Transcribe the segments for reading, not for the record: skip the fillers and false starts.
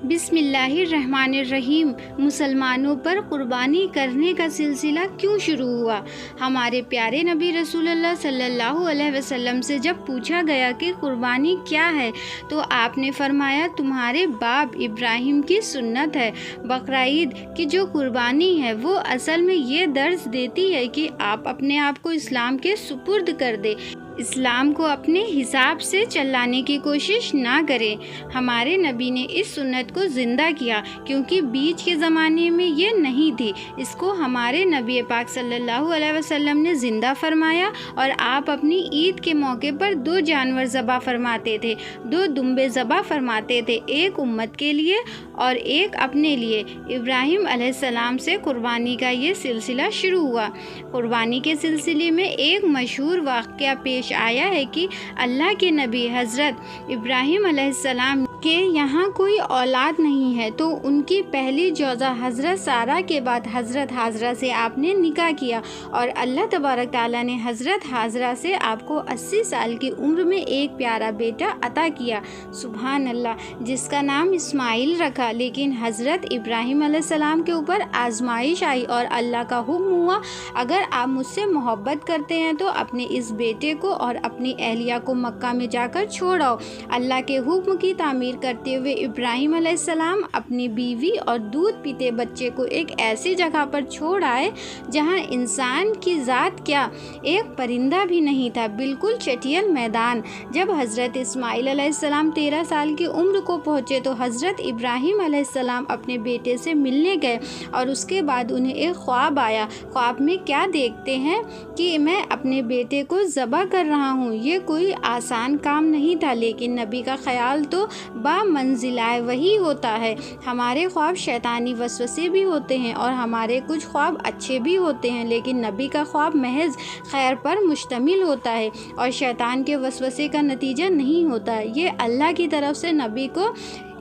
بسم اللہ الرحمن الرحیم۔ مسلمانوں پر قربانی کرنے کا سلسلہ کیوں شروع ہوا؟ ہمارے پیارے نبی رسول اللہ صلی اللہ علیہ وسلم سے جب پوچھا گیا کہ قربانی کیا ہے تو آپ نے فرمایا تمہارے باپ ابراہیم کی سنت ہے۔ بقرعید کی جو قربانی ہے وہ اصل میں یہ درس دیتی ہے کہ آپ اپنے آپ کو اسلام کے سپرد کر دیں، اسلام کو اپنے حساب سے چلانے کی کوشش نہ کریں۔ ہمارے نبی نے اس سنت کو زندہ کیا کیونکہ بیچ کے زمانے میں یہ نہیں تھی۔ اس کو ہمارے نبی پاک صلی اللہ علیہ وسلم نے زندہ فرمایا اور آپ اپنی عید کے موقع پر 2 جانور ذبح فرماتے تھے، 2 دمبے ذبح فرماتے تھے، ایک امت کے لیے اور ایک اپنے لیے۔ ابراہیم علیہ السلام سے قربانی کا یہ سلسلہ شروع ہوا۔ قربانی کے سلسلے میں ایک مشہور واقعہ پیش آیا ہے کہ اللہ کے نبی حضرت ابراہیم علیہ السلام کے یہاں کوئی اولاد نہیں ہے تو ان کی پہلی جوزہ حضرت سارہ کے بعد حضرت حاجرہ سے آپ نے نکاح کیا اور اللہ تبارک تعالیٰ نے حضرت حاجرہ سے آپ کو 80 سال کی عمر میں ایک پیارا بیٹا عطا کیا، سبحان اللہ، جس کا نام اسماعیل رکھا۔ لیکن حضرت ابراہیم علیہ السلام کے اوپر آزمائش آئی اور اللہ کا حکم ہوا اگر آپ مجھ سے محبت کرتے ہیں تو اپنے اس بیٹے کو اور اپنی اہلیہ کو مکہ میں جا کر چھوڑ آؤ۔ اللہ کے حکم کی تعمیر کرتے ہوئے ابراہیم علیہ السلام اپنی بیوی اور دودھ پیتے بچے کو ایک ایسی جگہ پر چھوڑ آئے جہاں انسان کی ذات کیا ایک پرندہ بھی نہیں تھا، بالکل چٹیل میدان۔ جب حضرت اسماعیل علیہ السلام 13 سال کی عمر کو پہنچے تو حضرت ابراہیم علیہ السلام اپنے بیٹے سے ملنے گئے اور اس کے بعد انہیں ایک خواب آیا۔ خواب میں کیا دیکھتے ہیں کہ میں اپنے بیٹے کو ذبح کر رہا ہوں۔ یہ کوئی آسان کام نہیں تھا، لیکن نبی کا خیال تو بامنزلہ وحی ہوتا ہے۔ ہمارے خواب شیطانی وسوسے بھی ہوتے ہیں اور ہمارے کچھ خواب اچھے بھی ہوتے ہیں، لیکن نبی کا خواب محض خیر پر مشتمل ہوتا ہے اور شیطان کے وسوسے کا نتیجہ نہیں ہوتا۔ یہ اللہ کی طرف سے نبی کو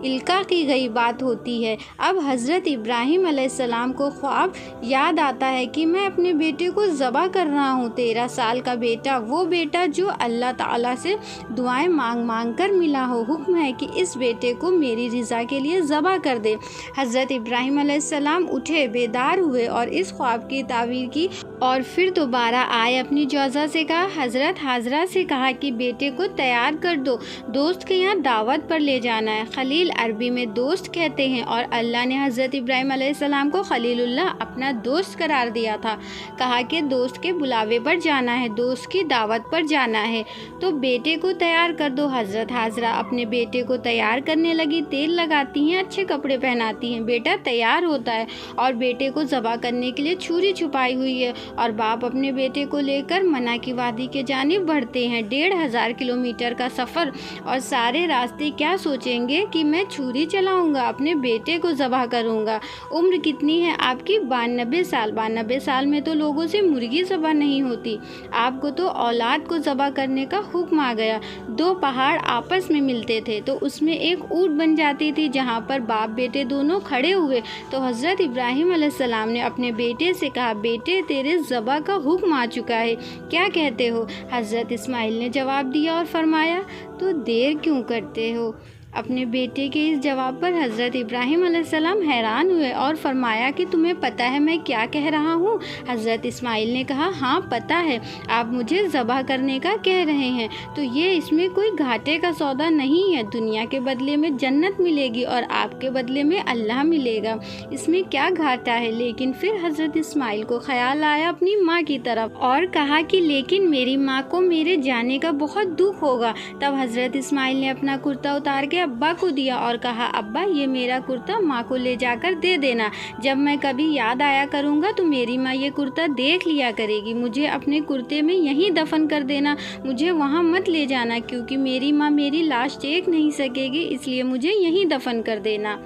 القاء کی گئی بات ہوتی ہے۔ اب حضرت ابراہیم علیہ السلام کو خواب یاد آتا ہے کہ میں اپنے بیٹے کو ذبح کر رہا ہوں، 13 سال کا بیٹا، وہ بیٹا جو اللہ تعالیٰ سے دعائیں مانگ مانگ کر ملا ہو۔ حکم ہے کہ اس بیٹے کو میری رضا کے لیے ذبح کر دے۔ حضرت ابراہیم علیہ السلام اٹھے، بیدار ہوئے اور اس خواب کی تعبیر کی اور پھر دوبارہ آئے، اپنی جوزہ سے کہا، حضرت حاجرہ سے کہا کہ بیٹے کو تیار کر دو، دوست کے یہاں دعوت پر لے جانا ہے۔ خلیل عربی میں دوست کہتے ہیں اور اللہ نے حضرت ابراہیم علیہ السلام کو خلیل اللہ اپنا دوست قرار دیا تھا۔ کہا کہ دوست کے بلاوے پر جانا ہے، دوست کی دعوت پر جانا ہے تو بیٹے کو تیار کر دو۔ حضرت حاجرہ اپنے بیٹے کو تیار کرنے لگی، تیل لگاتی ہیں، اچھے کپڑے پہناتی ہیں، بیٹا تیار ہوتا ہے اور بیٹے کو ذبح کرنے کے لیے چھری چھپائی ہوئی ہے اور باپ اپنے بیٹے کو لے کر منع کی وادی کے جانب بڑھتے ہیں۔ 1500 کلومیٹر کا سفر اور سارے راستے کیا سوچیں گے کہ میں چھری چلاؤں گا، اپنے بیٹے کو ذبح کروں گا۔ عمر کتنی ہے آپ کی؟ 92 سال۔ 92 سال میں تو لوگوں سے مرغی ذبح نہیں ہوتی، آپ کو تو اولاد کو ذبح کرنے کا حکم آ گیا۔ 2 پہاڑ آپس میں ملتے تھے تو اس میں ایک اونٹ بن جاتی تھی، جہاں پر باپ بیٹے دونوں کھڑے ہوئے تو حضرت ابراہیم علیہ السلام نے اپنے بیٹے سے کہا، بیٹے تیرے ذبح کا حکم آ چکا ہے، کیا کہتے ہو؟ حضرت اسماعیل نے جواب دیا اور فرمایا، تو دیر کیوں کرتے ہو؟ اپنے بیٹے کے اس جواب پر حضرت ابراہیم علیہ السلام حیران ہوئے اور فرمایا کہ تمہیں پتہ ہے میں کیا کہہ رہا ہوں؟ حضرت اسماعیل نے کہا، ہاں پتہ ہے، آپ مجھے ذبح کرنے کا کہہ رہے ہیں تو یہ اس میں کوئی گھاٹے کا سودا نہیں ہے، دنیا کے بدلے میں جنت ملے گی اور آپ کے بدلے میں اللہ ملے گا، اس میں کیا گھاٹا ہے؟ لیکن پھر حضرت اسماعیل کو خیال آیا اپنی ماں کی طرف اور کہا کہ لیکن میری ماں کو میرے جانے کا بہت دکھ ہوگا۔ تب حضرت اسماعیل نے اپنا کرتا اتار کے ابا کو دیا اور کہا، ابا یہ میرا کرتا ماں کو لے جا کر دے دینا، جب میں کبھی یاد آیا کروں گا تو میری ماں یہ کرتا دیکھ لیا کرے گی، مجھے اپنے کرتے میں یہیں دفن کر دینا، مجھے وہاں مت لے جانا کیونکہ میری ماں میری لاش دیکھ نہیں سکے گی، اس لیے مجھے یہیں دفن کر دینا۔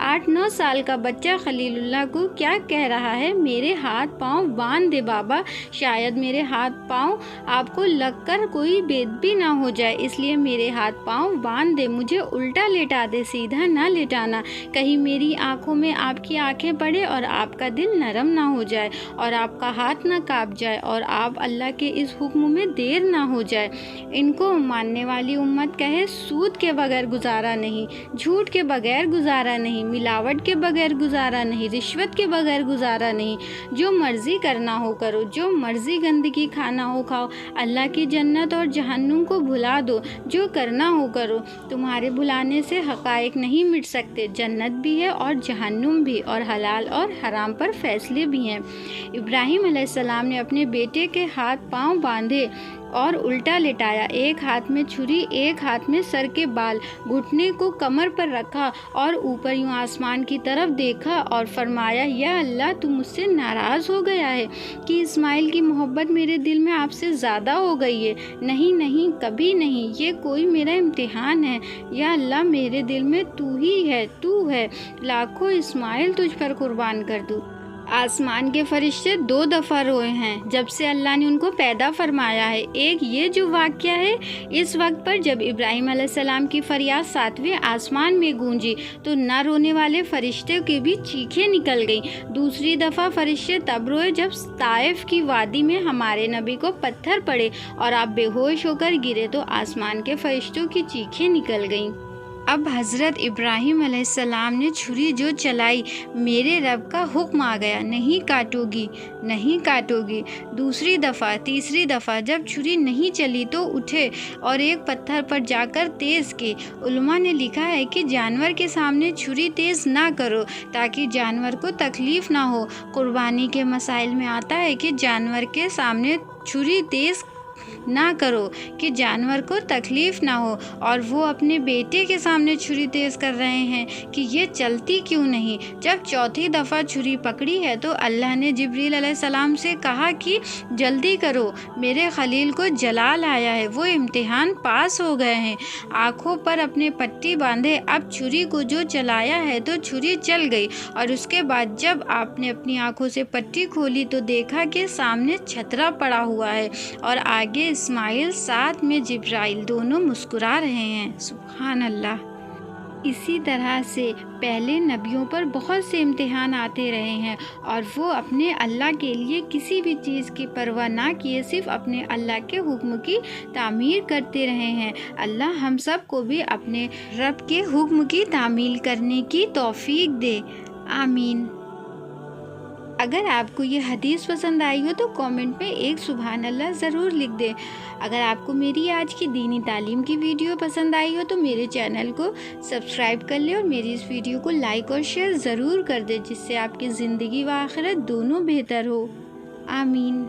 8-9 سال کا بچہ خلیل اللہ کو کیا کہہ رہا ہے؟ میرے ہاتھ پاؤں باندھ دے بابا، شاید میرے ہاتھ پاؤں آپ کو لگ کر کوئی بید بھی نہ ہو جائے، اس لیے میرے ہاتھ پاؤں باندھ دے، مجھے الٹا لیٹا دے، سیدھا نہ لیٹانا، کہیں میری آنکھوں میں آپ کی آنکھیں پڑے اور آپ کا دل نرم نہ ہو جائے اور آپ کا ہاتھ نہ کانپ جائے اور آپ اللہ کے اس حکم میں دیر نہ ہو جائے۔ ان کو ماننے والی امت کہے سود کے بغیر گزارا نہیں، جھوٹ کے بغیر گزارا نہیں، ملاوٹ کے بغیر گزارا نہیں، رشوت کے بغیر گزارا نہیں، جو مرضی کرنا ہو کرو، جو مرضی گندگی کھانا ہو کھاؤ، اللہ کی جنت اور جہنم کو بھلا دو، جو کرنا ہو کرو، تمہارے بھلانے سے حقائق نہیں مٹ سکتے، جنت بھی ہے اور جہنم بھی، اور حلال اور حرام پر فیصلے بھی ہیں۔ ابراہیم علیہ السلام نے اپنے بیٹے کے ہاتھ پاؤں باندھے اور الٹا لٹایا، ایک ہاتھ میں چھری، ایک ہاتھ میں سر کے بال، گھٹنے کو کمر پر رکھا اور اوپر یوں آسمان کی طرف دیکھا اور فرمایا، یا اللہ تو مجھ سے ناراض ہو گیا ہے کہ اسماعیل کی محبت میرے دل میں آپ سے زیادہ ہو گئی ہے؟ نہیں نہیں، کبھی نہیں، یہ کوئی میرا امتحان ہے، یا اللہ میرے دل میں تو ہی ہے، تو ہے، لاکھوں اسماعیل تجھ پر قربان کر دوں۔ آسمان کے فرشتے 2 دفعہ روئے ہیں جب سے اللہ نے ان کو پیدا فرمایا ہے۔ ایک یہ جو واقعہ ہے، اس وقت پر جب ابراہیم علیہ السلام کی فریاد 7ویں آسمان میں گونجی تو نہ رونے والے فرشتے کی بھی چیخیں نکل گئیں۔ دوسری دفعہ فرشتے تب روئے جب طائف کی وادی میں ہمارے نبی کو پتھر پڑے اور آپ بے ہوش ہو کر گرے تو آسمان کے فرشتوں کی چیخیں نکل گئیں۔ اب حضرت ابراہیم علیہ السلام نے چھری جو چلائی، میرے رب کا حکم آ گیا، نہیں کاٹو گی، نہیں کاٹو گی۔ دوسری دفعہ، تیسری دفعہ جب چھری نہیں چلی تو اٹھے اور ایک پتھر پر جا کر تیز کی۔ علماء نے لکھا ہے کہ جانور کے سامنے چھری تیز نہ کرو تاکہ جانور کو تکلیف نہ ہو۔ قربانی کے مسائل میں آتا ہے کہ جانور کے سامنے چھری تیز نہ کرو کہ جانور کو تکلیف نہ ہو، اور وہ اپنے بیٹے کے سامنے چھری تیز کر رہے ہیں کہ یہ چلتی کیوں نہیں۔ جب چوتھی دفعہ چھری پکڑی ہے تو اللہ نے جبریل علیہ السلام سے کہا کہ جلدی کرو، میرے خلیل کو جلال آیا ہے، وہ امتحان پاس ہو گئے ہیں۔ آنکھوں پر اپنے پٹی باندھے، اب چھری کو جو چلایا ہے تو چھری چل گئی، اور اس کے بعد جب آپ نے اپنی آنکھوں سے پٹی کھولی تو دیکھا کہ سامنے چھترا پڑا ہوا ہے اور آگے اسماعیل، ساتھ میں جبرائیل، دونوں مسکرا رہے ہیں۔ سبحان اللہ۔ اسی طرح سے پہلے نبیوں پر بہت سے امتحان آتے رہے ہیں اور وہ اپنے اللہ کے لیے کسی بھی چیز کی پرواہ نہ کیے صرف اپنے اللہ کے حکم کی تعمیر کرتے رہے ہیں۔ اللہ ہم سب کو بھی اپنے رب کے حکم کی تعمیل کرنے کی توفیق دے، آمین۔ اگر آپ کو یہ حدیث پسند آئی ہو تو کامنٹ میں ایک سبحان اللہ ضرور لکھ دیں۔ اگر آپ کو میری آج کی دینی تعلیم کی ویڈیو پسند آئی ہو تو میرے چینل کو سبسکرائب کر لیں اور میری اس ویڈیو کو لائک اور شیئر ضرور کر دیں، جس سے آپ کی زندگی و آخرت دونوں بہتر ہو، آمین۔